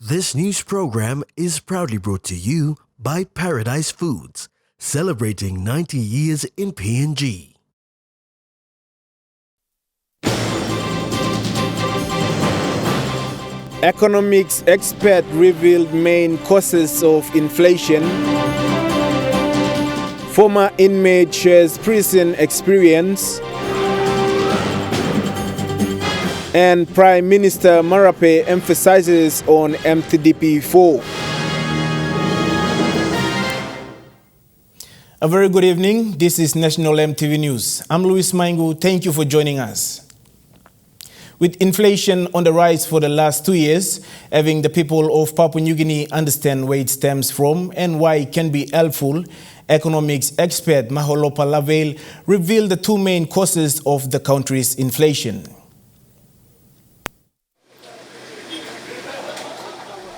This news program is proudly brought to you by Paradise Foods, celebrating 90 years in PNG. Economics expert revealed main causes of inflation. Former inmate shares prison experience. And Prime Minister Marape emphasizes on Emtv 4. A very good evening. This is National Emtv News. I'm Luis Maingu. Thank you for joining us. With inflation on the rise for the last 2 years, having the people of Papua New Guinea understand where it stems from and why it can be helpful, economics expert Maholopa Lavale revealed the two main causes of the country's inflation.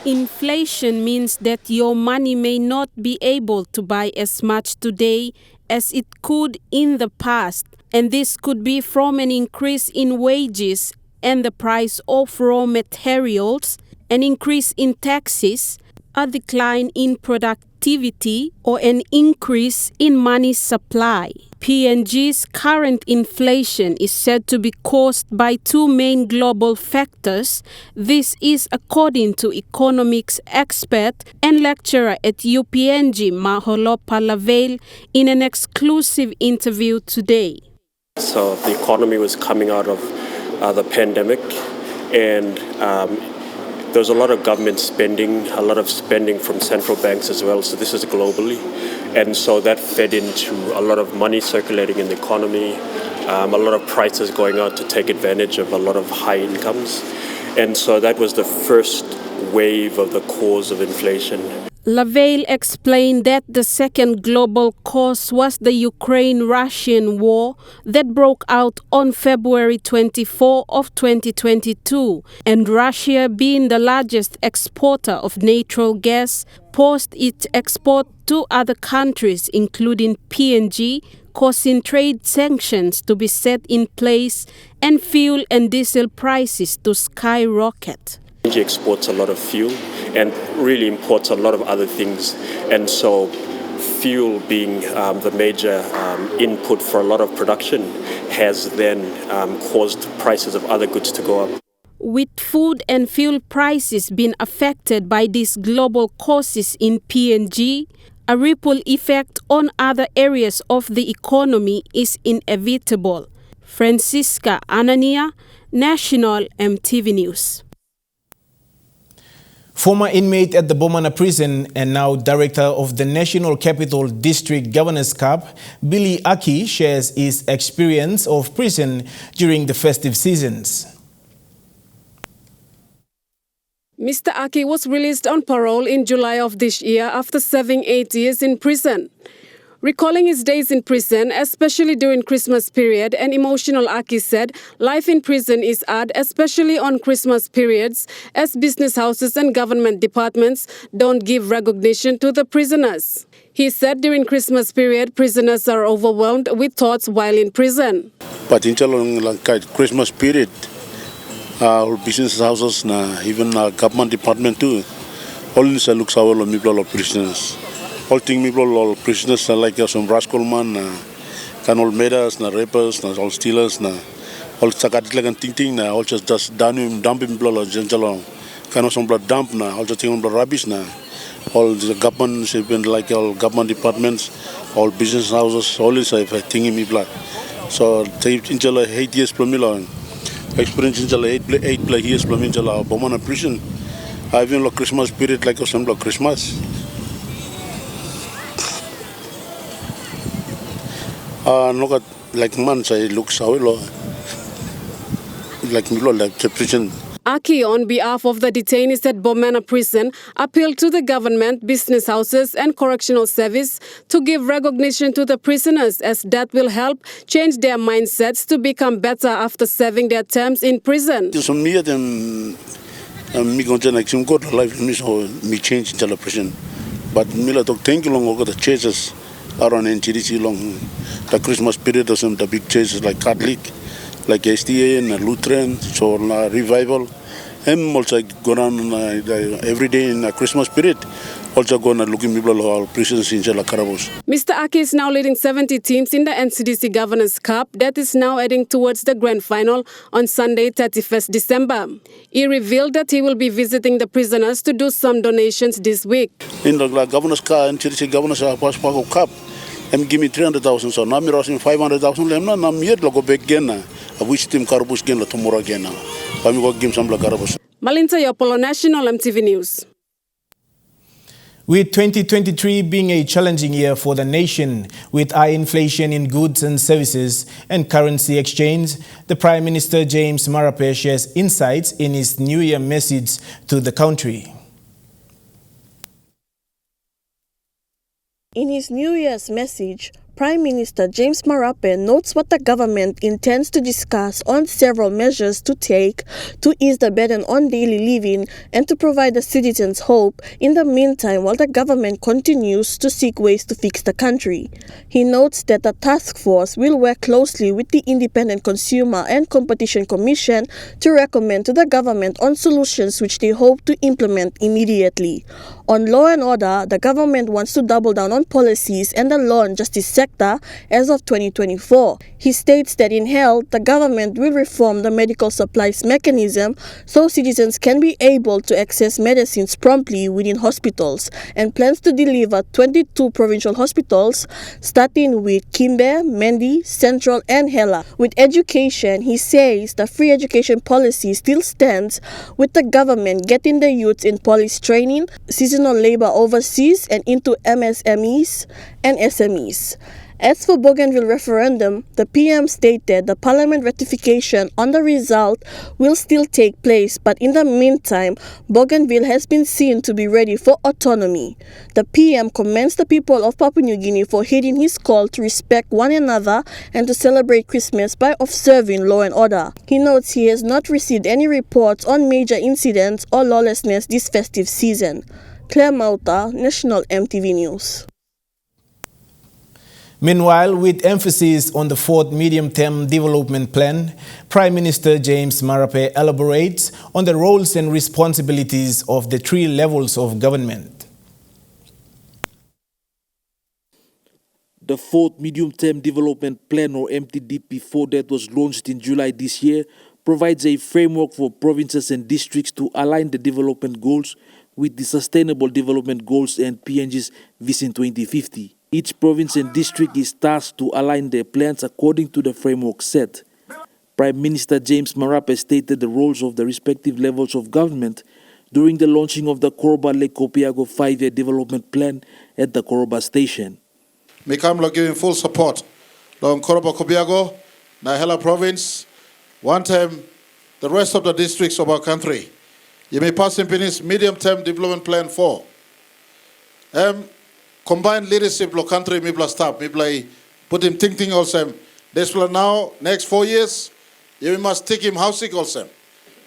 Inflation means that your money may not be able to buy as much today as it could in the past, and this could be from an increase in wages and the price of raw materials, an increase in taxes, a decline in productivity, or an increase in money supply. PNG's current inflation is said to be caused by two main global factors. This is according to economics expert and lecturer at UPNG Maholopa Lavale in an exclusive interview today. So the economy was coming out of the pandemic, and there was a lot of government spending, a lot of spending from central banks as well, so this is globally. And so that fed into a lot of money circulating in the economy, a lot of prices going out to take advantage of a lot of high incomes. And so that was the first wave of the cause of inflation. Lavale explained that the second global cause was the Ukraine-Russian war that broke out on February 24 of 2022, and Russia, being the largest exporter of natural gas, paused its export to other countries, including PNG, causing trade sanctions to be set in place and fuel and diesel prices to skyrocket. PNG exports a lot of fuel and really imports a lot of other things, and so fuel being the major input for a lot of production has then caused prices of other goods to go up. With food and fuel prices being affected by these global causes in PNG, a ripple effect on other areas of the economy is inevitable. Francisca Anania, National Emtv News. Former inmate at the Bomana prison and now director of the National Capital District Governors Cup, Billy Aki shares his experience of prison during the festive seasons. Mr. Aki was released on parole in July of this year after serving 8 years in prison. Recalling his days in prison, especially during Christmas period, an emotional Aki said life in prison is hard, especially on Christmas periods, as business houses and government departments don't give recognition to the prisoners. He said during Christmas period, prisoners are overwhelmed with thoughts while in prison. But in Christmas period, our business houses, even our government department too, all this looks our people of prisoners. All thing people, all prisoners like some rascal man, can all murderers, rapers, all stealers, all sakatik and ting, all just dumping blood, gentle, kind of some blood dump, all just taking blood rubbish, all the government, even like all government departments, all business houses, all this thing me blood. So they in 8 years per million, experience in 8 years per million, Bomana prison. I've been like Christmas period like some blood Christmas. Look at like months I look so like me like the prison. Aki, on behalf of the detainees at Bomana prison, appealed to the government, business houses and correctional service to give recognition to the prisoners, as that will help change their mindsets to become better after serving their terms in prison. So me and me going to like some good life me so me change into the prison, but me like thank you long over the churches around NTDC long the Christmas period or some the big churches like Catholic, like SDA and Lutheran, so revival, I'm also going on every day in the Christmas period. Also going and looking people who are prisoners in Jala Karabos. Mr. Ake is now leading 70 teams in the NCDC Governors Cup that is now heading towards the grand final on Sunday, 31st December. He revealed that he will be visiting the prisoners to do some donations this week. In the Governors Cup, NCDC Governors Cup, I'm giving 300,000, so now I'm rosing 500,000. I'm yet to go back again. I wish team Karabos again tomorrow again. I'm going to give some Karabos. Malinta Yopolo, National Emtv News. With 2023 being a challenging year for the nation, with high inflation in goods and services and currency exchange, the Prime Minister James Marape shares insights in his New Year message to the country. In his New Year's message, Prime Minister James Marape notes what the government intends to discuss on several measures to take to ease the burden on daily living and to provide the citizens hope in the meantime while the government continues to seek ways to fix the country. He notes that the task force will work closely with the Independent Consumer and Competition Commission to recommend to the government on solutions which they hope to implement immediately. On law and order, the government wants to double down on policies and the law and justice sector as of 2024. He states that in health, the government will reform the medical supplies mechanism so citizens can be able to access medicines promptly within hospitals and plans to deliver 22 provincial hospitals starting with Kimbe, Mendi, Central and Hela. With education, he says the free education policy still stands with the government getting the youths in police training, seasonal labor overseas and into MSMEs and SMEs. As for Bougainville referendum, the PM stated the parliament ratification on the result will still take place, but in the meantime, Bougainville has been seen to be ready for autonomy. The PM commends the people of Papua New Guinea for heeding his call to respect one another and to celebrate Christmas by observing law and order. He notes he has not received any reports on major incidents or lawlessness this festive season. Claire Mauta, National Emtv News. Meanwhile, with emphasis on the fourth medium-term development plan, Prime Minister James Marape elaborates on the roles and responsibilities of the three levels of government. The fourth medium-term development plan, or MTD, that was launched in July this year, provides a framework for provinces and districts to align the development goals with the Sustainable Development Goals and PNG's Vision 2050. Each province and district is tasked to align their plans according to the framework set. Prime Minister James Marape stated the roles of the respective levels of government during the launching of the Koroba Lake Kopiago 5-year development plan at the Koroba station. Mikamlo giving full support. Long Koroba Kopiago, Nahela province, one time the rest of the districts of our country. You may pass in Pinis medium-term development plan 4. Combined leadership lo country mibla staff mibla put him thinking also. This plan now next 4 years you must take him housing also,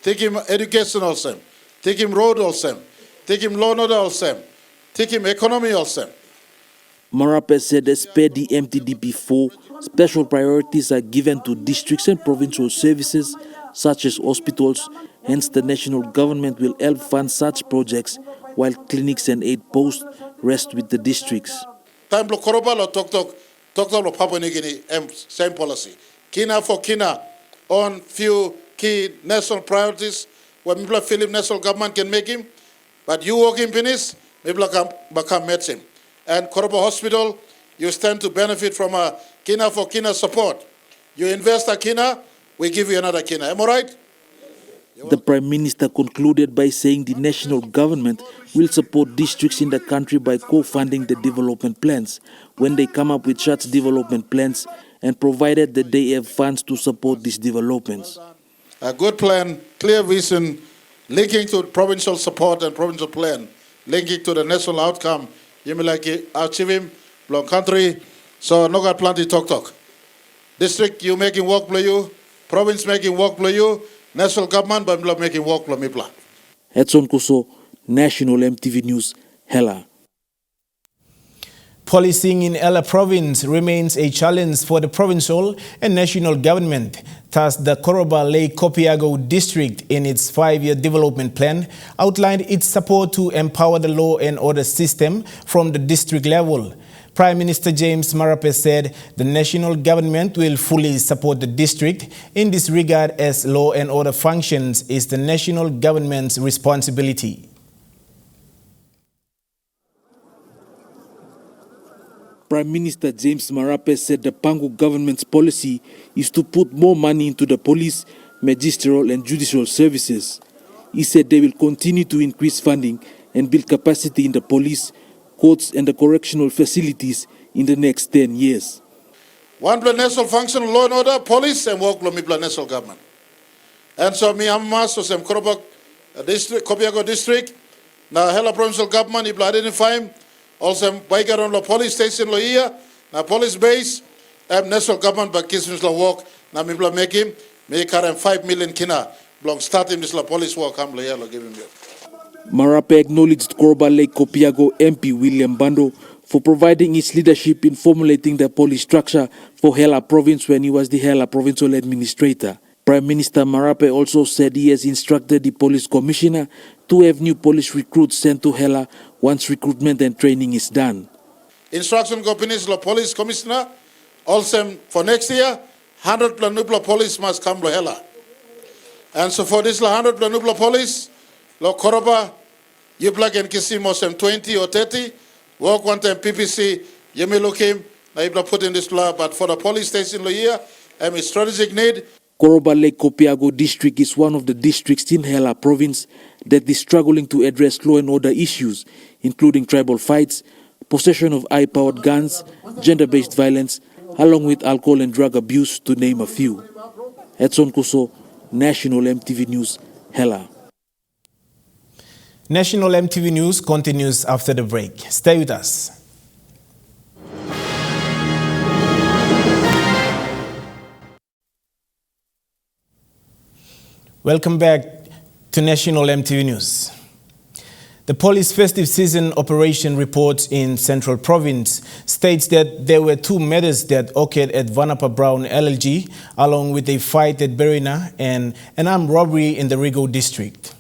take him education also, take him road also, take him law and order also, take him economy also. Marape said as per the MTDP4, special priorities are given to districts and provincial services such as hospitals. Hence, the national government will help fund such projects while clinics and aid posts rest with the districts. Time lo Koroba lo talk lo Papua New Guinea same policy. Kina for Kina on few key national priorities where people feel national government can make him, but you work in Pinis, people become medicine. And Koroba Hospital, you stand to benefit from a Kina for Kina support. You invest a Kina, we give you another Kina. Am I right? The Prime Minister concluded by saying the national government will support districts in the country by co-funding the development plans when they come up with such development plans and provided that they have funds to support these developments. A good plan, clear vision, linking to provincial support and provincial plan, linking to the national outcome. You may like achieve him, long country, so no got plenty talk. District, you making work for you, province making work for you, national government, but making work for me. Edson Kuso, National Emtv News, Hela. Policing in Ella Province remains a challenge for the provincial and national government. Thus, the Koroba Lake Copiago district, in its 5-year development plan, outlined its support to empower the law and order system from the district level. Prime Minister James Marape said the national government will fully support the district in this regard, as law and order functions is the national government's responsibility. Prime Minister James Marape said the Pangu government's policy is to put more money into the police, magisterial and judicial services. He said they will continue to increase funding and build capacity in the police, courts and the correctional facilities in the next 10 years. One plan national function, law and order, police, and work with the national government. And so me am master some Koroba district, Copiago district. Now Hela provincial government, if identify him, also by on the police station here, now police base, and national government, but kids work, now me make him, make her 5 million kina, belong start him this police work, I'm here, give him. Marape acknowledged Koroba Lake Copiago MP William Bando for providing his leadership in formulating the police structure for Hela province when he was the Hela provincial administrator. Prime Minister Marape also said he has instructed the police commissioner to have new police recruits sent to Hela once recruitment and training is done. Instruction go finish the police commissioner, also for next year, 100 Planupla police must come to Hela. And so for this 100 Planupla police, Lo Koroba, you plug and Kisimo some 20 or 30, work one time PPC, you may look him, now you put in this law, but for the police station here, and a strategic need. Koroba Lake Copiago district is one of the districts in Hela province that is struggling to address law and order issues, including tribal fights, possession of high-powered guns, gender-based violence, along with alcohol and drug abuse, to name a few. Edson Kuso, National Emtv News, Hela. National Emtv News continues after the break. Stay with us. Welcome back to National Emtv News. The police festive season operation report in Central Province states that there were 2 murders that occurred at Vanapa Brown LLG, along with a fight at Berina and an armed robbery in the Rigo district.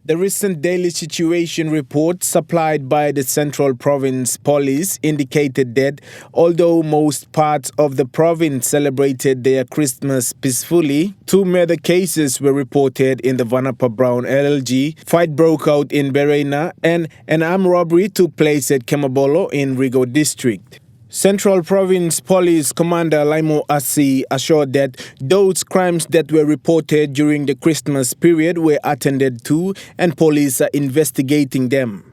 The recent daily situation report supplied by the Central Province Police indicated that although most parts of the province celebrated their Christmas peacefully, 2 murder cases were reported in the Vanapa Brown LLG, fight broke out in Berena, and an armed robbery took place at Kemabolo in Rigo district. Central Province Police Commander Laimo Asi assured that those crimes that were reported during the Christmas period were attended to and police are investigating them.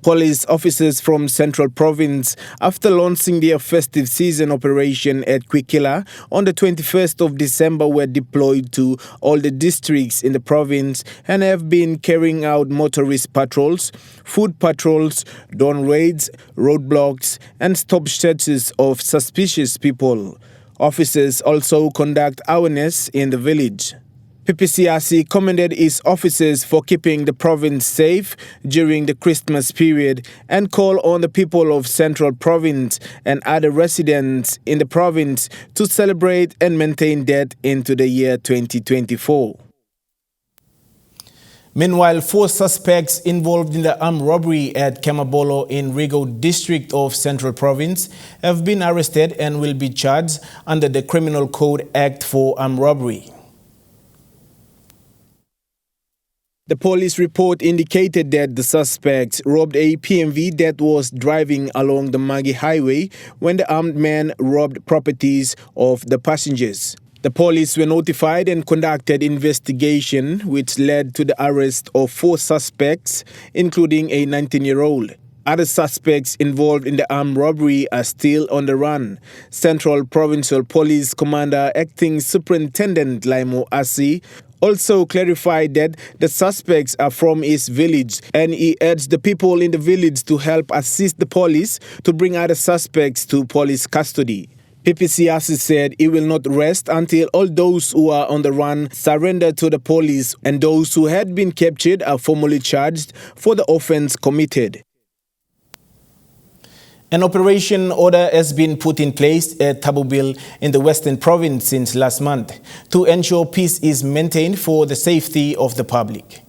Police officers from Central Province, after launching their festive season operation at Kwikila on the 21st of December, were deployed to all the districts in the province and have been carrying out motorist patrols, food patrols, dawn raids, roadblocks, and stop searches of suspicious people. Officers also conduct awareness in the village. PPCRC commended its officers for keeping the province safe during the Christmas period and called on the people of Central Province and other residents in the province to celebrate and maintain that into the year 2024. Meanwhile, 4 suspects involved in the armed robbery at Kemabolo in Rigo district of Central Province have been arrested and will be charged under the Criminal Code Act for armed robbery. The police report indicated that the suspects robbed a PMV that was driving along the Magi Highway when the armed man robbed properties of the passengers. The police were notified and conducted investigation, which led to the arrest of 4 suspects, including a 19-year-old. Other suspects involved in the armed robbery are still on the run. Central Provincial Police Commander Acting Superintendent Laimo Asi also clarified that the suspects are from his village, and he urged the people in the village to help assist the police to bring other suspects to police custody. PPCRC said it will not rest until all those who are on the run surrender to the police and those who had been captured are formally charged for the offense committed. An operation order has been put in place at Tabubil in the Western Province since last month to ensure peace is maintained for the safety of the public.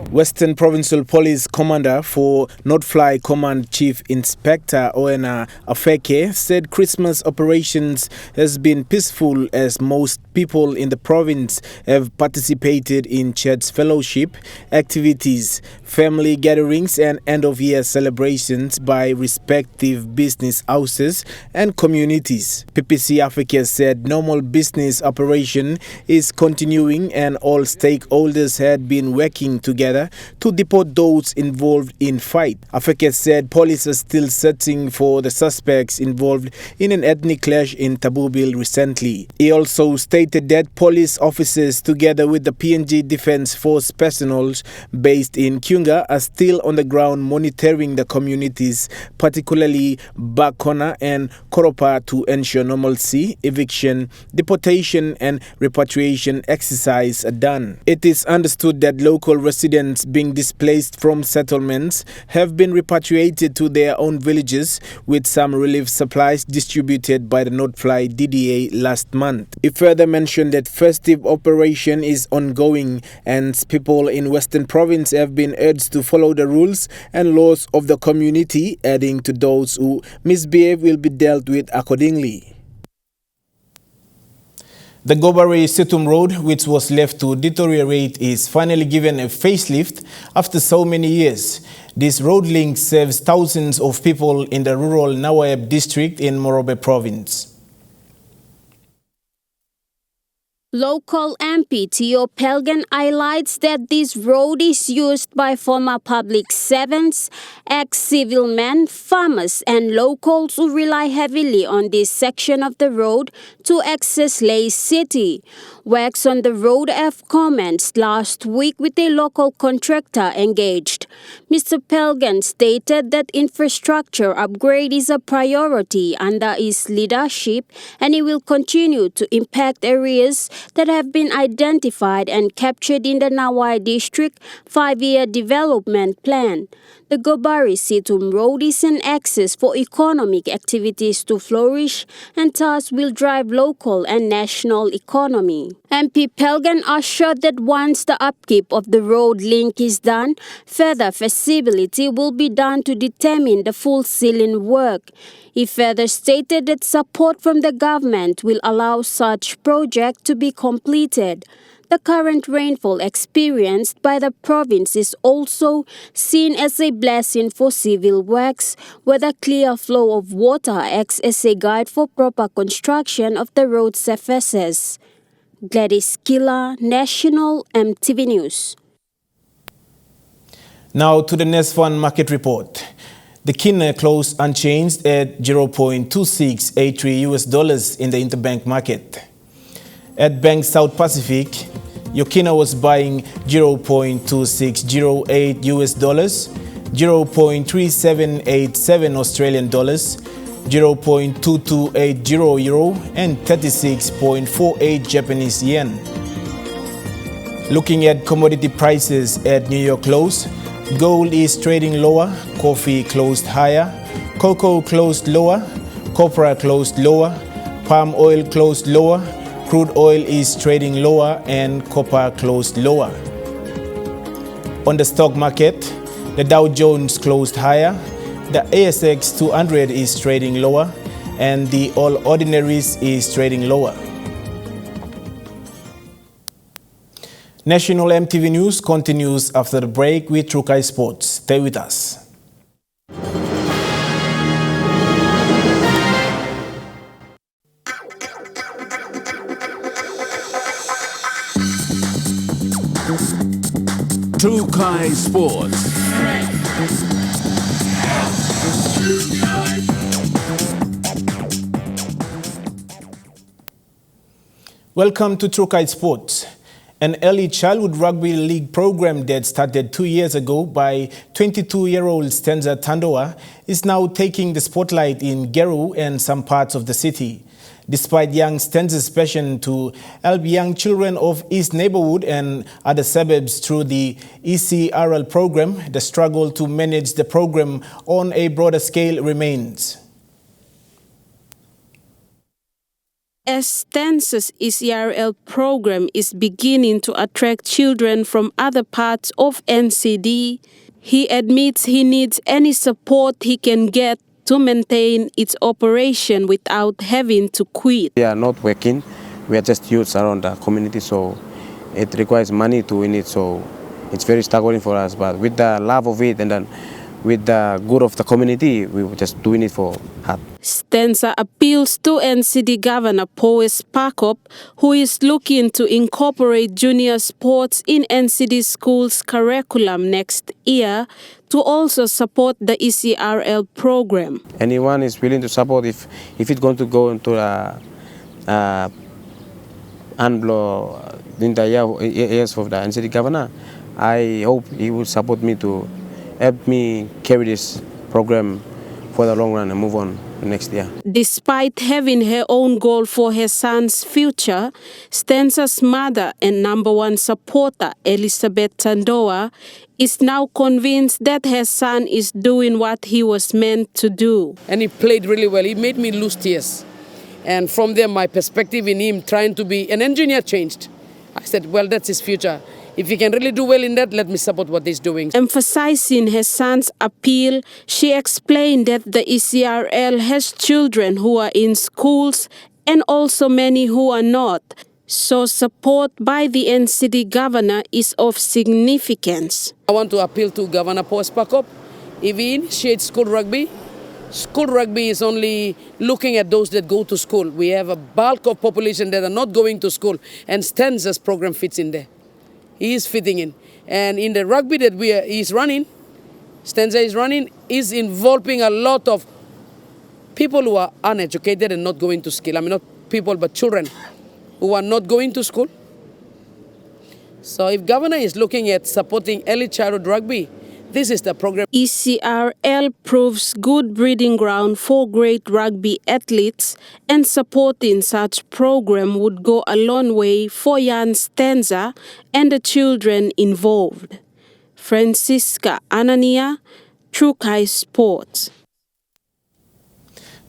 Western Provincial Police Commander for Notfly Command Chief Inspector Oena Afeke said Christmas operations has been peaceful as most people in the province have participated in church fellowship activities, family gatherings and end-of-year celebrations by respective business houses and communities. PPC Africa said normal business operation is continuing and all stakeholders had been working together to deport those involved in fight. Africa said police are still searching for the suspects involved in an ethnic clash in Tabubil recently. He also stated that police officers together with the PNG Defence Force personnel based in Kiunga are still on the ground monitoring the communities, particularly Bakona and Koropa, to ensure normalcy, eviction, deportation and repatriation exercise are done. It is understood that local residents being displaced from settlements have been repatriated to their own villages with some relief supplies distributed by the Notfly DDA last month. He further mentioned that festive operation is ongoing and people in Western Province have been urged to follow the rules and laws of the community, adding to those who misbehave will be dealt with accordingly. The Gobari-Situm Road, which was left to deteriorate, is finally given a facelift after so many years. This road link serves thousands of people in the rural Nawab district in Morobe province. Local MP Theo Pelgan highlights that this road is used by former public servants, ex-civil men, farmers and locals who rely heavily on this section of the road to access Lae City. Works on the road have commenced last week with a local contractor engaged. Mr. Pelgan stated that infrastructure upgrade is a priority under his leadership and he will continue to impact areas that have been identified and captured in the Nawai District 5-year development plan. The Gobari-Situm Road is an access for economic activities to flourish and thus will drive local and national economy. MP Pelgan assured that once the upkeep of the road link is done, further feasibility will be done to determine the full sealing work. He further stated that support from the government will allow such project to be completed. The current rainfall experienced by the province is also seen as a blessing for civil works, where the clear flow of water acts as a guide for proper construction of the road surfaces. Gladys Killer, National Emtv News. Now to the next fund market report. The Kina closed unchanged at $0.2683 US in the interbank market. At Bank South Pacific, Yokina was buying $0.2608 US, $0.3787 Australian dollars, 0.2280 euro and 36.48 Japanese yen. Looking at commodity prices at New York close, gold is trading lower, coffee closed higher, cocoa closed lower, copra closed lower, palm oil closed lower, crude oil is trading lower and copper closed lower. On the stock market, the Dow Jones closed higher, the ASX 200 is trading lower, and the All Ordinaries is trading lower. National Emtv News continues after the break with Trukai Sports. Stay with us. Trukai Sports. Welcome to Trukai Sports. An early childhood rugby league program that started 2 years ago by 22-year-old Stenza Tandoa is now taking the spotlight in Geru and some parts of the city. Despite young Stenza's passion to help young children of East Neighborhood and other suburbs through the ECRL program, the struggle to manage the program on a broader scale remains. As Stenza's ECRL program is beginning to attract children from other parts of NCD, he admits he needs any support he can get to maintain its operation without having to quit. We are not working, we are just youths around the community, so it requires money to win it, so it's very struggling for us. But with the love of it and then with the good of the community, we were just doing it for heart. Stenza appeals to NCD Governor Powes Pakop, who is looking to incorporate junior sports in NCD schools' curriculum next year, to also support the ECRL program. Anyone is willing to support if it's going to go into in the years of the NCD Governor, I hope he will support me to help me carry this program for the long run and move on next year. Despite having her own goal for her son's future, Stenza's mother and #1 supporter, Elizabeth Tandoa, is now convinced that her son is doing what he was meant to do. And he played really well. He made me lose tears. And from there, my perspective in him trying to be an engineer changed. I said, well, that's his future. If he can really do well in that, let me support what he's doing. Emphasizing her son's appeal, she explained that the ECRL has children who are in schools and also many who are not. So support by the NCD governor is of significance. I want to appeal to Governor Powes Pakop. If he initiates school rugby is only looking at those that go to school. We have a bulk of population that are not going to school, and Stenza's program fits in there. He is fitting in. And in the rugby that he's running, Stenza is running, is involving a lot of people who are uneducated and not going to school. I mean, not people, but children who are not going to school. So if governor is looking at supporting early childhood rugby, this is the program. ECRL proves good breeding ground for great rugby athletes, and supporting such program would go a long way for young Stenza and the children involved. Francisca Anania, Trukai Sports.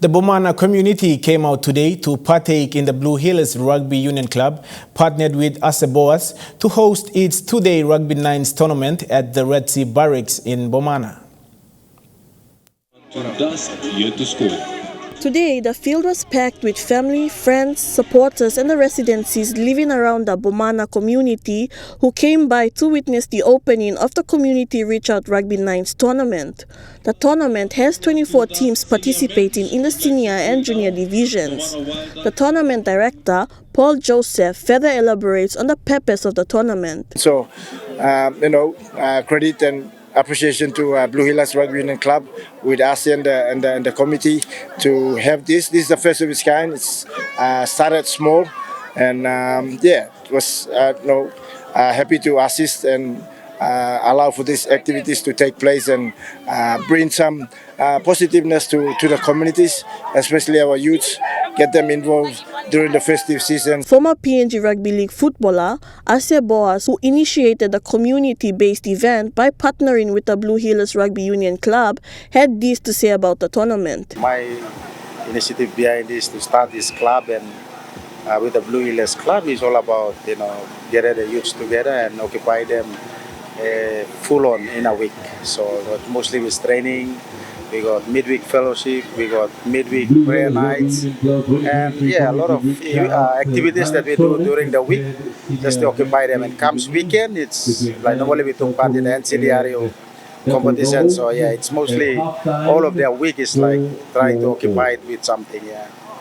The Bomana community came out today to partake in the Blue Hills Rugby Union Club, partnered with Aseboas, to host its two-day Rugby Nines tournament at the Red Sea Barracks in Bomana. Today, the field was packed with family, friends, supporters and the residents living around the Bomana community who came by to witness the opening of the Community Reach Out Rugby Nines tournament. The tournament has 24 teams participating in the senior and junior divisions. The tournament director, Paul Joseph, further elaborates on the purpose of the tournament. So, credit and appreciation to Blue Hills Rugby Union Club with us and the committee to have this. This is the first of its kind. It's started small, and it was happy to assist and allow for these activities to take place and bring some positiveness to the communities, especially our youths, get them involved during the festive season. Former PNG Rugby League footballer Aseboas, who initiated the community-based event by partnering with the Blue Hills Rugby Union Club, had this to say about the tournament. My initiative behind this to start this club and with the Blue Hills Club is all about getting the youths together and occupy them full on in a week. So mostly with training. We got midweek fellowship, we got midweek prayer nights, and a lot of activities that we do during the week just to occupy them. And comes weekend, it's like normally we took part in the NCDRO competition, so it's mostly all of their week is like trying to occupy it with something.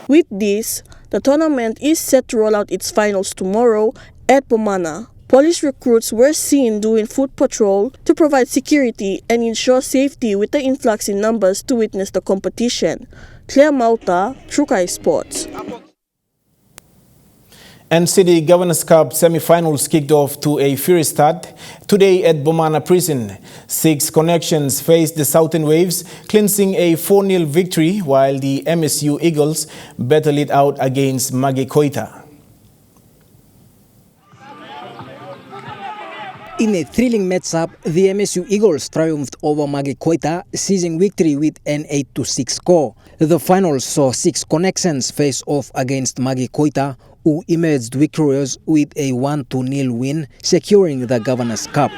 With this, the tournament is set to roll out its finals tomorrow at Bomana. Police recruits were seen doing foot patrol to provide security and ensure safety with the influx in numbers to witness the competition. Claire Mauta, Trukai Sports. And City Governors Cup semi-finals kicked off to a fiery start today at Bomana Prison. 6 Connections faced the Southern Waves, clinching a 4-0 victory, while the MSU Eagles battled it out against Mage Koita. In a thrilling matchup, the MSU Eagles triumphed over Mage Koita, seizing victory with an 8-6 score. The final saw 6 Connections face off against Mage Koita, who emerged victorious with a 1-0 win, securing the Governors' Cup.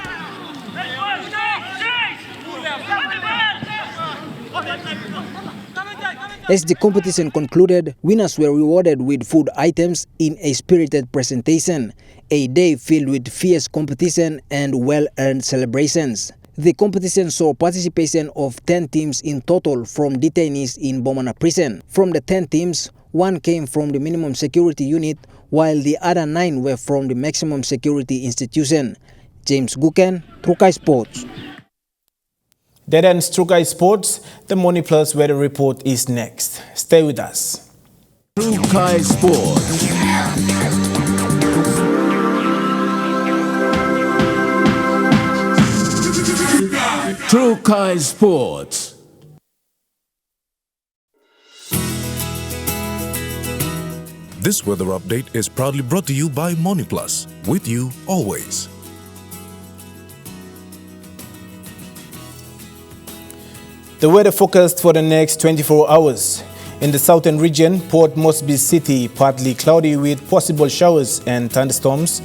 As the competition concluded, winners were rewarded with food items in a spirited presentation, a day filled with fierce competition and well-earned celebrations. The competition saw participation of 10 teams in total from detainees in Bomana Prison. From the 10 teams, 1 came from the minimum security unit, while the other 9 were from the maximum security institution. James Guken, Trukai Sports. That ends Trukai Sports. The Money Plus weather report is next. Stay with us. Trukai Sports. Trukai Sports. This weather update is proudly brought to you by Money Plus, with you always. The weather forecast for the next 24 hours. In the southern region, Port Moresby City, partly cloudy with possible showers and thunderstorms.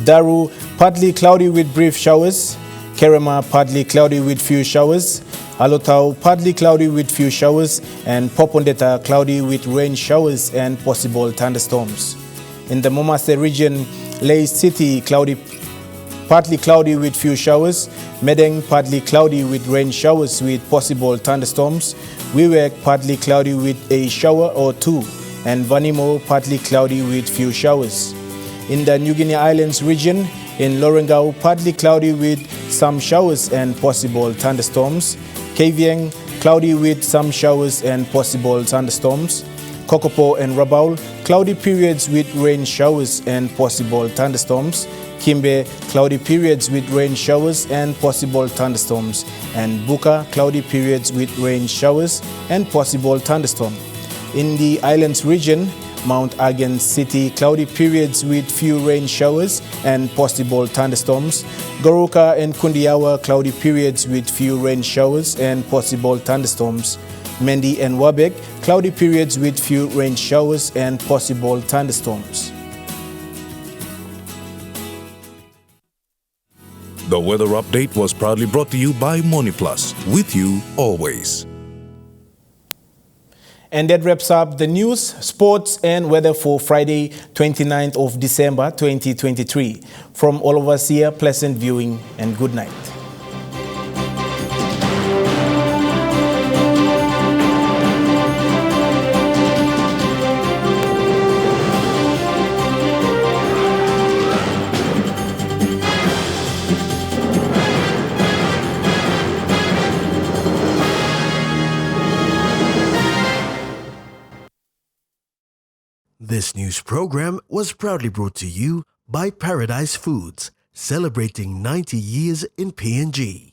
Daru, partly cloudy with brief showers. Kerema, partly cloudy with few showers. Alotau, partly cloudy with few showers. And Popondetta, cloudy with rain showers and possible thunderstorms. In the Momase region, Lay City, partly cloudy with few showers. Medeng, partly cloudy with rain showers with possible thunderstorms. Wewak, partly cloudy with a shower or 2. And Vanimo, partly cloudy with few showers. In the New Guinea Islands region, in Lorengau, partly cloudy with some showers and possible thunderstorms. Kavieng, cloudy with some showers and possible thunderstorms. Kokopo and Rabaul, cloudy periods with rain showers and possible thunderstorms. Kimbe, cloudy periods with rain showers and possible thunderstorms. And Buka, cloudy periods with rain showers and possible thunderstorm. In the islands region, Mount Again City, cloudy periods with few rain showers and possible thunderstorms. Goroka and Kundiawa, cloudy periods with few rain showers and possible thunderstorms. Mendi and Wabek, cloudy periods with few rain showers and possible thunderstorms. The weather update was proudly brought to you by Money Plus, with you always. And that wraps up the news, sports and weather for Friday, 29th of December 2023. From all of us here, pleasant viewing and good night. This news program was proudly brought to you by Paradise Foods, celebrating 90 years in PNG.